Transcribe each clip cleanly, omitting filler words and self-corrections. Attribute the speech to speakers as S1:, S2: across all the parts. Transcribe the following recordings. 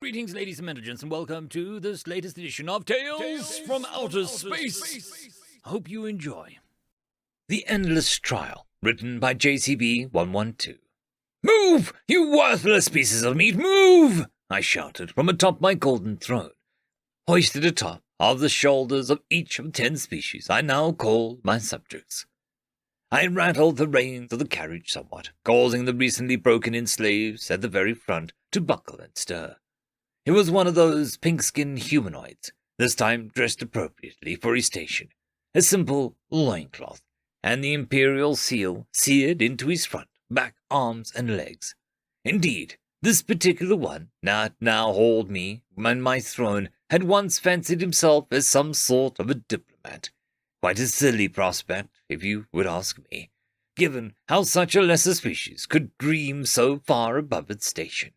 S1: Greetings, ladies and gentlemen, and welcome to this latest edition of Tales from Outer Space. Hope you enjoy. The Endless Trial, written by JCB112. Move, you worthless pieces of meat, move! I shouted from atop my golden throne, hoisted atop of the shoulders of each of 10 species I now call my subjects. I rattled the reins of the carriage somewhat, causing the recently broken-in slaves at the very front to buckle and stir. It was one of those pink-skinned humanoids, this time dressed appropriately for his station, a simple loincloth, and the imperial seal seared into his front, back, arms, and legs. Indeed, this particular one, that now hauled me on my throne, had once fancied himself as some sort of a diplomat. Quite a silly prospect, if you would ask me, given how such a lesser species could dream so far above its station.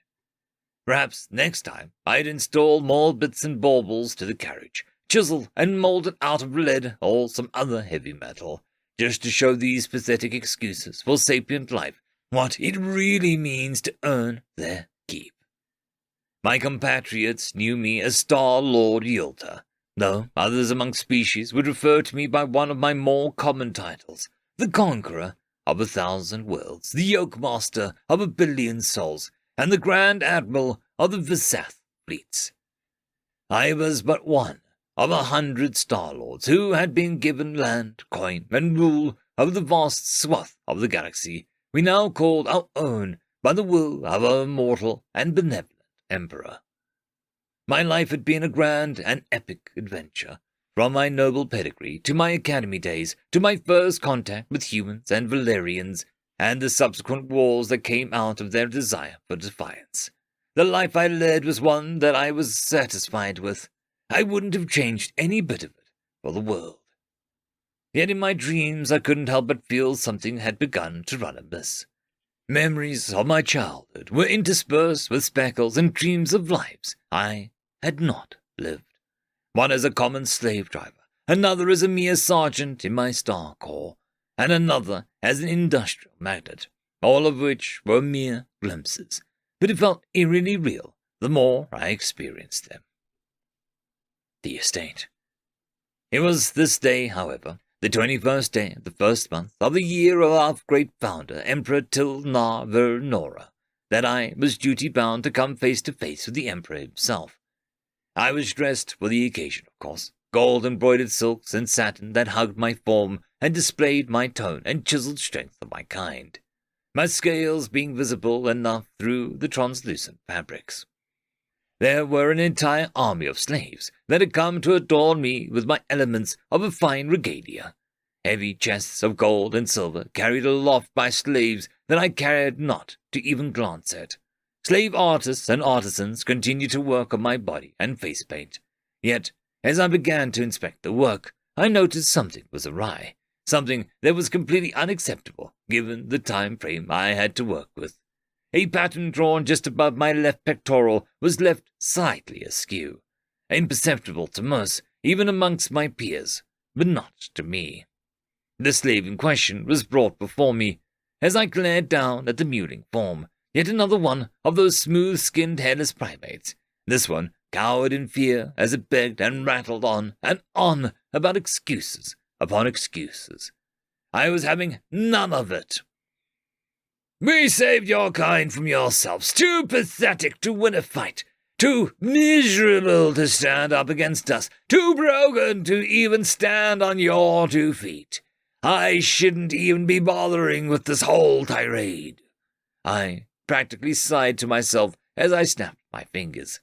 S1: Perhaps next time I'd install more bits and baubles to the carriage, chisel and mold it out of lead or some other heavy metal, just to show these pathetic excuses for sapient life what it really means to earn their keep. My compatriots knew me as Star-Lord Yulta, though others among species would refer to me by one of my more common titles, the Conqueror of 1,000 Worlds, the Yoke-Master of 1,000,000,000 souls, and the Grand Admiral of the Visath fleets. I was but one of 100 Star-Lords who had been given land, coin, and rule of the vast swath of the galaxy we now called our own by the will of our immortal and benevolent Emperor. My life had been a grand and epic adventure, from my noble pedigree to my academy days to my first contact with humans and Valerians, and the subsequent wars that came out of their desire for defiance. The life I led was one that I was satisfied with. I wouldn't have changed any bit of it for the world. Yet in my dreams I couldn't help but feel something had begun to run amiss. Memories of my childhood were interspersed with speckles and dreams of lives I had not lived. One as a common slave driver, another as a mere sergeant in my Star Corps, and another as an industrial magnate, all of which were mere glimpses, but it felt eerily real the more I experienced them. The estate. It was this day, however, the 21st day of the first month of the year of our great founder, Emperor Tilnar Vernora, that I was duty-bound to come face to face with the Emperor himself. I was dressed for the occasion, of course, gold-embroidered silks and satin that hugged my form and displayed my tone and chiseled strength of my kind, my scales being visible enough through the translucent fabrics. There were an entire army of slaves that had come to adorn me with my elements of a fine regalia, heavy chests of gold and silver carried aloft by slaves that I cared not to even glance at. Slave artists and artisans continued to work on my body and face paint, yet as I began to inspect the work, I noticed something was awry, something that was completely unacceptable given the time frame I had to work with. A pattern drawn just above my left pectoral was left slightly askew, imperceptible to most, even amongst my peers, but not to me. The slave in question was brought before me. As I glared down at the mewling form, yet another one of those smooth-skinned hairless primates, this one cowered in fear as it begged and rattled on and on about excuses upon excuses. I was having none of it. We saved your kind from yourselves, too pathetic to win a fight, too miserable to stand up against us, too broken to even stand on your 2 feet. I shouldn't even be bothering with this whole tirade. I practically sighed to myself as I snapped my fingers.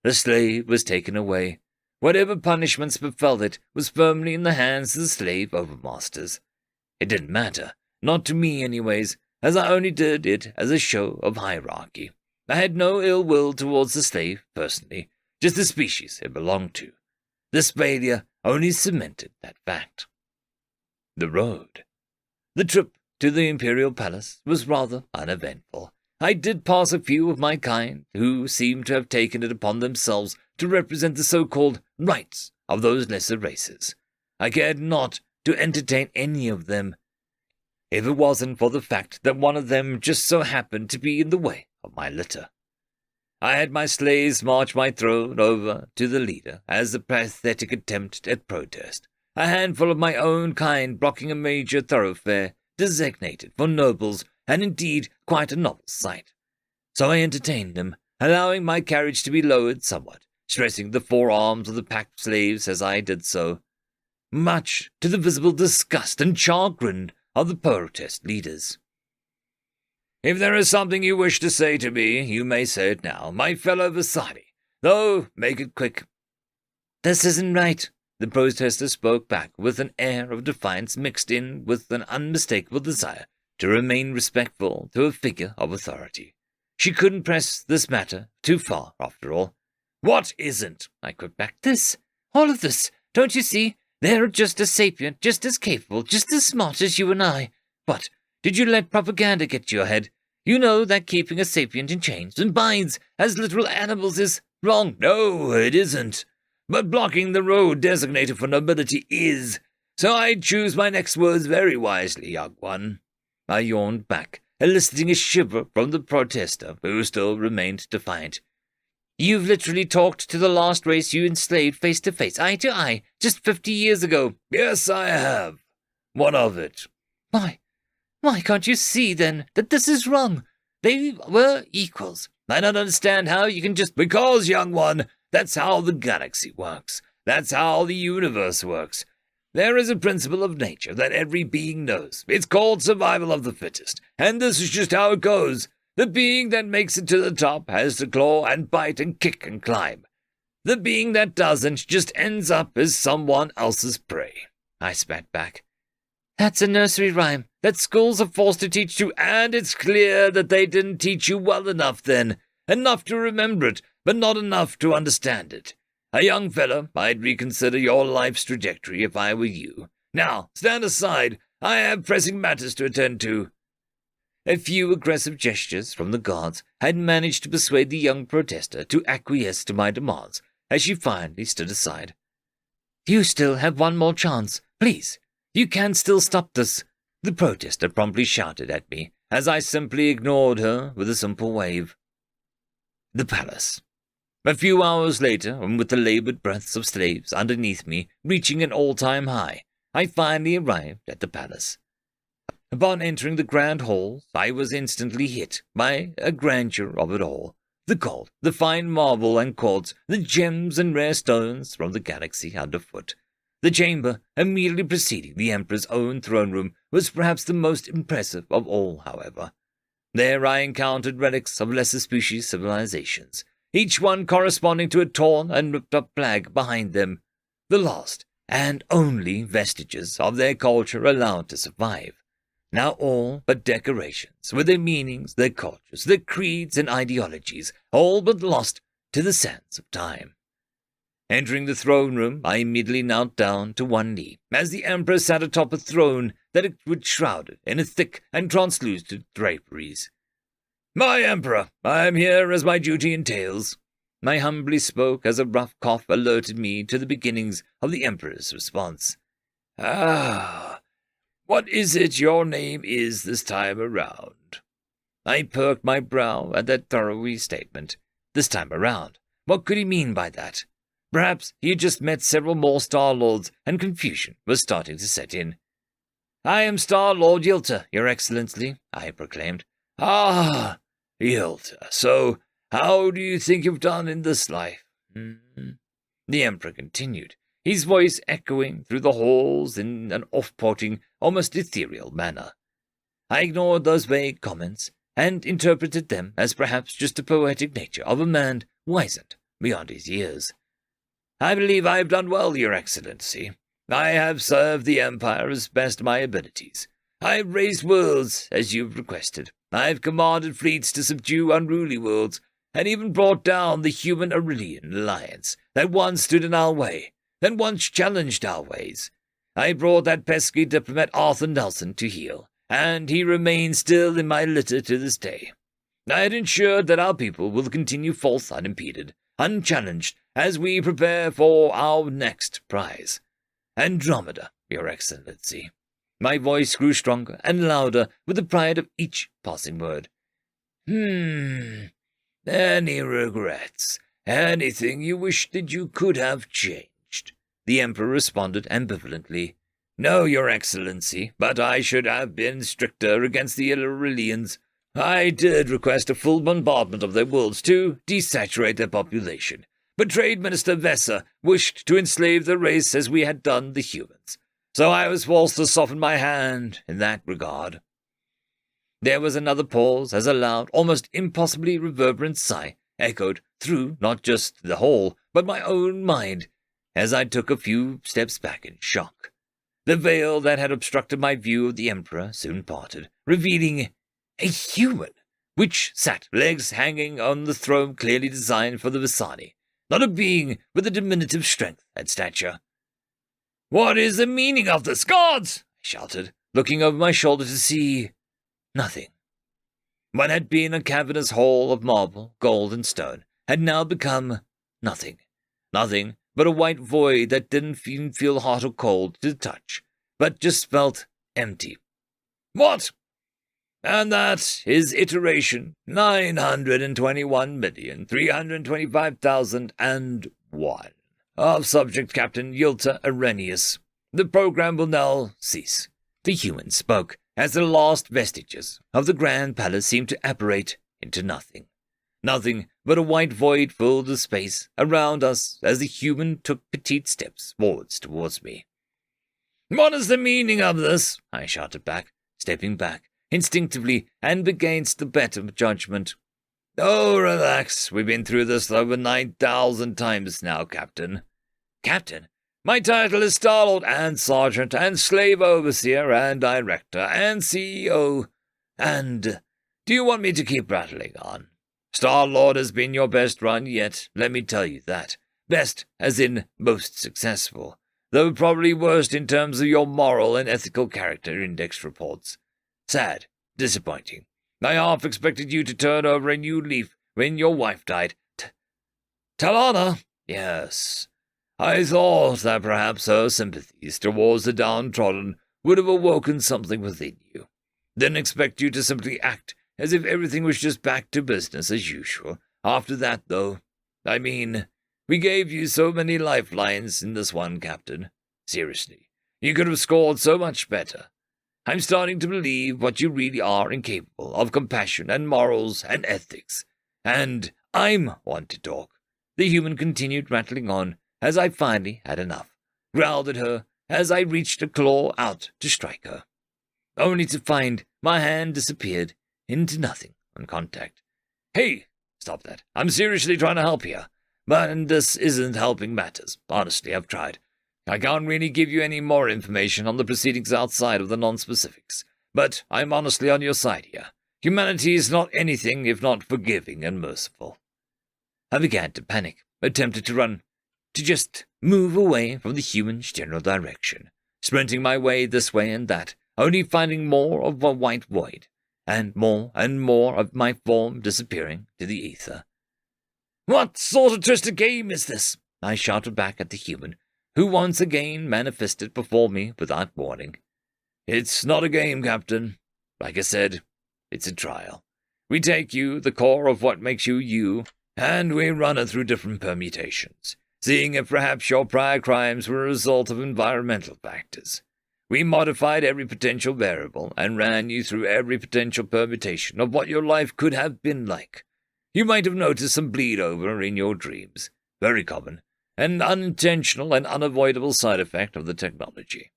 S1: The slave was taken away. Whatever punishments befell it was firmly in the hands of the slave overmasters. It didn't matter, not to me anyways, as I only did it as a show of hierarchy. I had no ill will towards the slave, personally, just the species it belonged to. This failure only cemented that fact. The road. The trip to the Imperial Palace was rather uneventful. I did pass a few of my kind who seemed to have taken it upon themselves to represent the so-called rights of those lesser races. I cared not to entertain any of them, if it wasn't for the fact that one of them just so happened to be in the way of my litter. I had my slaves march my throne over to the leader as a pathetic attempt at protest, a handful of my own kind blocking a major thoroughfare designated for nobles, and indeed quite a novel sight. So I entertained them, allowing my carriage to be lowered somewhat, stressing the forearms of the packed slaves as I did so, much to the visible disgust and chagrin of the protest leaders. If there is something you wish to say to me, you may say it now, my fellow Vasari, though make it quick. This isn't right, the protester spoke back with an air of defiance mixed in with an unmistakable desire to remain respectful to a figure of authority. She couldn't press this matter too far, after all. What isn't? I quipped back. This. All of this. Don't you see? They're just as sapient, just as capable, just as smart as you and I. What? Did you let propaganda get to your head? You know that keeping a sapient in chains and binds as literal animals is wrong. No, it isn't. But blocking the road designated for nobility is. So I'd choose my next words very wisely, young one. I yawned back, eliciting a shiver from the protester, who still remained defiant. You've literally talked to the last race you enslaved face to face, eye to eye, just 50 years ago. Yes, I have. What of it? Why can't you see, then, that this is wrong? They were equals. I don't understand how you can just... Because, young one, that's how the galaxy works. That's how the universe works. There is a principle of nature that every being knows. It's called survival of the fittest, and this is just how it goes. The being that makes it to the top has to claw and bite and kick and climb. The being that doesn't just ends up as someone else's prey. I spat back. That's a nursery rhyme that schools are forced to teach you, and it's clear that they didn't teach you well enough then. Enough to remember it, but not enough to understand it. A young fellow, I'd reconsider your life's trajectory if I were you. Now, stand aside. I have pressing matters to attend to. A few aggressive gestures from the guards had managed to persuade the young protester to acquiesce to my demands, as she finally stood aside. You still have one more chance, please. You can still stop this, the protester promptly shouted at me, as I simply ignored her with a simple wave. The palace. A few hours later, and with the laboured breaths of slaves underneath me reaching an all-time high, I finally arrived at the palace. Upon entering the grand halls, I was instantly hit by a grandeur of it all. The gold, the fine marble and quartz, the gems and rare stones from the galaxy underfoot. The chamber, immediately preceding the Emperor's own throne room, was perhaps the most impressive of all, however. There I encountered relics of lesser species civilizations, each one corresponding to a torn and ripped-up flag behind them, the last and only vestiges of their culture allowed to survive. Now all but decorations, with their meanings, their cultures, their creeds and ideologies, all but lost to the sands of time. Entering the throne room, I immediately knelt down to one knee, as the Emperor sat atop a throne that it was shrouded in a thick and translucent draperies. "My Emperor, I am here as my duty entails," I humbly spoke as a rough cough alerted me to the beginnings of the Emperor's response. What is it your name is this time around?" I perked my brow at that thorough statement. This time around. What could he mean by that? Perhaps he had just met several more Star-Lords, and confusion was starting to set in. "I am Star-Lord Yilta, Your Excellency," I proclaimed. "Ah, Yilta. So, how do you think you've done in this life?" The Emperor continued, his voice echoing through the halls in an off-putting, almost ethereal manner. I ignored those vague comments, and interpreted them as perhaps just the poetic nature of a man wizened beyond his years. "I believe I have done well, Your Excellency. I have served the Empire as best my abilities. I have raised worlds, as you've requested. I have commanded fleets to subdue unruly worlds, and even brought down the Human-Aurelian alliance that once stood in our way, that once challenged our ways. I brought that pesky diplomat Arthur Nelson to heel, and he remains still in my litter to this day. I had ensured that our people will continue forth unimpeded, unchallenged, as we prepare for our next prize. Andromeda, Your Excellency." My voice grew stronger and louder with the pride of each passing word. Any regrets? Anything you wish that you could have changed? The Emperor responded ambivalently. No, Your Excellency, but I should have been stricter against the Illyrians. I did request a full bombardment of their worlds to desaturate their population, but Trade Minister Vessa wished to enslave the race as we had done the humans, so I was forced to soften my hand in that regard. There was another pause as a loud, almost impossibly reverberant sigh echoed through not just the hall, but my own mind, as I took a few steps back in shock. The veil that had obstructed my view of the Emperor soon parted, revealing a human, which sat, legs hanging on the throne clearly designed for the Visani, not a being with a diminutive strength and stature. "What is the meaning of this, gods?" I shouted, looking over my shoulder to see nothing. What had been a cavernous hall of marble, gold, and stone had now become nothing. Nothing but a white void that didn't even feel hot or cold to the touch, but just felt empty. What? And that is iteration 921,325,001 of Subject Captain Yulta Arrhenius. The program will now cease. The human spoke, as the last vestiges of the Grand Palace seemed to apparate into nothing. Nothing but a white void filled the space around us as the human took petite steps forwards towards me. "What is the meaning of this?" I shouted back, stepping back instinctively and against the better judgment. "Oh, relax. We've been through this over 9,000 times now, Captain." "Captain? My title is Starlord and Sergeant and Slave Overseer and Director and CEO. And do you want me to keep rattling on? Starlord has been your best run yet, let me tell you that. Best as in most successful, though probably worst in terms of your moral and ethical character index reports. Sad, disappointing. I half expected you to turn over a new leaf when your wife died. Talana? Yes. I thought that perhaps her sympathies towards the downtrodden would have awoken something within you. Didn't expect you to simply act as if everything was just back to business as usual. After that, though, I mean, we gave you so many lifelines in this one, Captain. Seriously, you could have scored so much better. I'm starting to believe what you really are incapable of compassion and morals and ethics. And I'm one to talk." The human continued rattling on as I finally had enough, growled at her as I reached a claw out to strike her, only to find my hand disappeared into nothing on contact. "Hey, stop that. I'm seriously trying to help here. But this isn't helping matters. Honestly, I've tried. I can't really give you any more information on the proceedings outside of the non-specifics, but I'm honestly on your side here. Humanity is not anything if not forgiving and merciful." I began to panic, attempted to run, to just move away from the human's general direction, sprinting my way this way and that, only finding more of a white void, and more of my form disappearing to the ether. "What sort of twisted game is this?" I shouted back at the human, who once again manifested before me without warning. "It's not a game, Captain. Like I said, it's a trial. We take you, the core of what makes you you, and we run it through different permutations, seeing if perhaps your prior crimes were a result of environmental factors. We modified every potential variable and ran you through every potential permutation of what your life could have been like. You might have noticed some bleed over in your dreams. Very common. An unintentional and unavoidable side effect of the technology.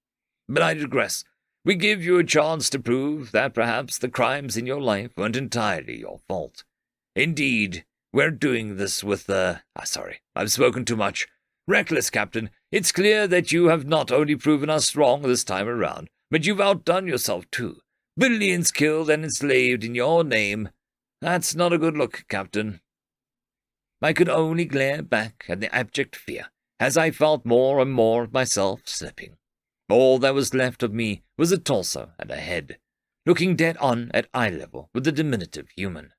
S1: But I digress. We give you a chance to prove that perhaps the crimes in your life weren't entirely your fault. Indeed, we're doing this with sorry, I've spoken too much. Reckless, Captain. It's clear that you have not only proven us wrong this time around, but you've outdone yourself too. Billions killed and enslaved in your name. That's not a good look, Captain. I could only glare back at the abject fear as I felt more and more of myself slipping. All that was left of me was a torso and a head, looking dead on at eye level with the diminutive human.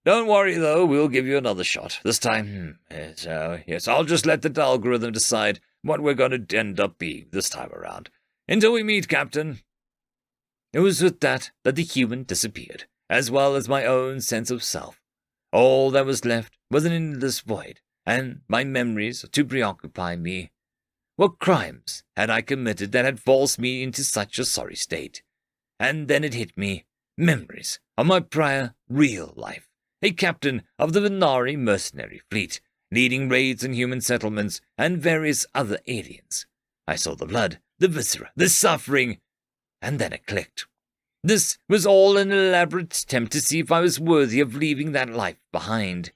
S1: "Don't worry, though, we'll give you another shot. This time, yes, I'll just let the algorithm decide what we're going to end up being this time around. Until we meet, Captain." It was with that the human disappeared, as well as my own sense of self. All that was left was an endless void, and my memories to preoccupy me. What crimes had I committed that had forced me into such a sorry state? And then it hit me. Memories of my prior real life. A captain of the Venari mercenary fleet, leading raids on human settlements and various other aliens. I saw the blood, the viscera, the suffering, and then it clicked. This was all an elaborate attempt to see if I was worthy of leaving that life behind.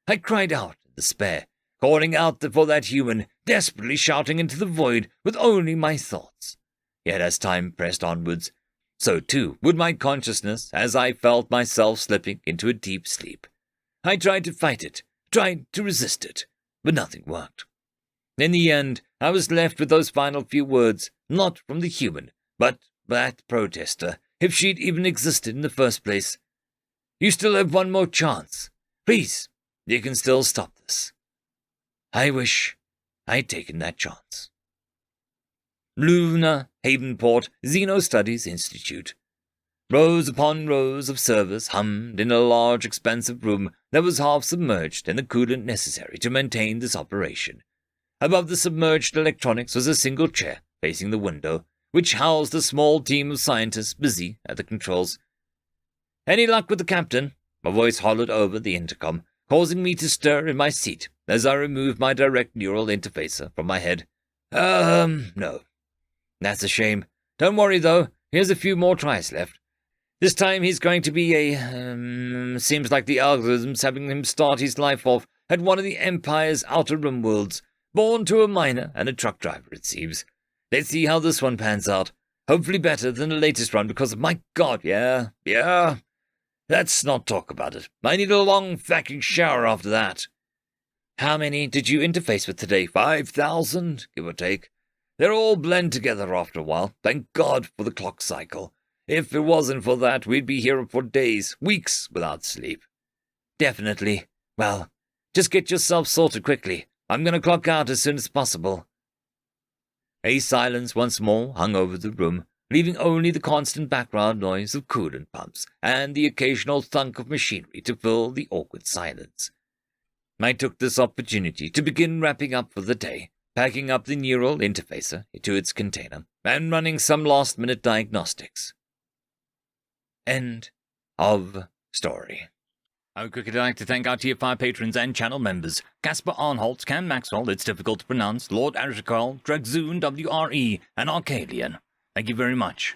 S1: I cried out in despair, calling out for that human, desperately shouting into the void with only my thoughts. Yet as time pressed onwards, so too would my consciousness as I felt myself slipping into a deep sleep. I tried to fight it, tried to resist it, but nothing worked. In the end, I was left with those final few words, not from the human, but that protester, if she'd even existed in the first place. You still have one more chance. Please, you can still stop this. I wish I'd taken that chance. Luna Havenport Xeno Studies Institute. Rows upon rows of servers hummed in a large, expansive room that was half submerged in the coolant necessary to maintain this operation. Above the submerged electronics was a single chair facing the window, which housed a small team of scientists busy at the controls. "Any luck with the captain?" My voice hollered over the intercom, causing me to stir in my seat as I removed my direct neural interfacer from my head. No. That's a shame. Don't worry, though. Here's a few more tries left. This time he's going to be seems like the algorithm's having him start his life off at one of the Empire's outer rim worlds, born to a miner and a truck driver, it seems. Let's see how this one pans out. Hopefully better than the latest run, because, my God, yeah. Let's not talk about it. I need a long fucking shower after that. How many did you interface with today? 5,000, give or take. They're all blend together after a while. Thank God for the clock cycle. If it wasn't for that, we'd be here for days, weeks without sleep. Definitely. Well, just get yourself sorted quickly. I'm going to clock out as soon as possible. A silence once more hung over the room, leaving only the constant background noise of coolant pumps and the occasional thunk of machinery to fill the awkward silence. I took this opportunity to begin wrapping up for the day, packing up the neural interfacer into its container, and running some last-minute diagnostics. End of story. I would quickly like to thank our Tier 5 patrons and channel members: Caspar Arnholt, Cam Maxwell, it's difficult to pronounce, Lord Arishikal, Dragzoon WRE, and Arcadian. Thank you very much.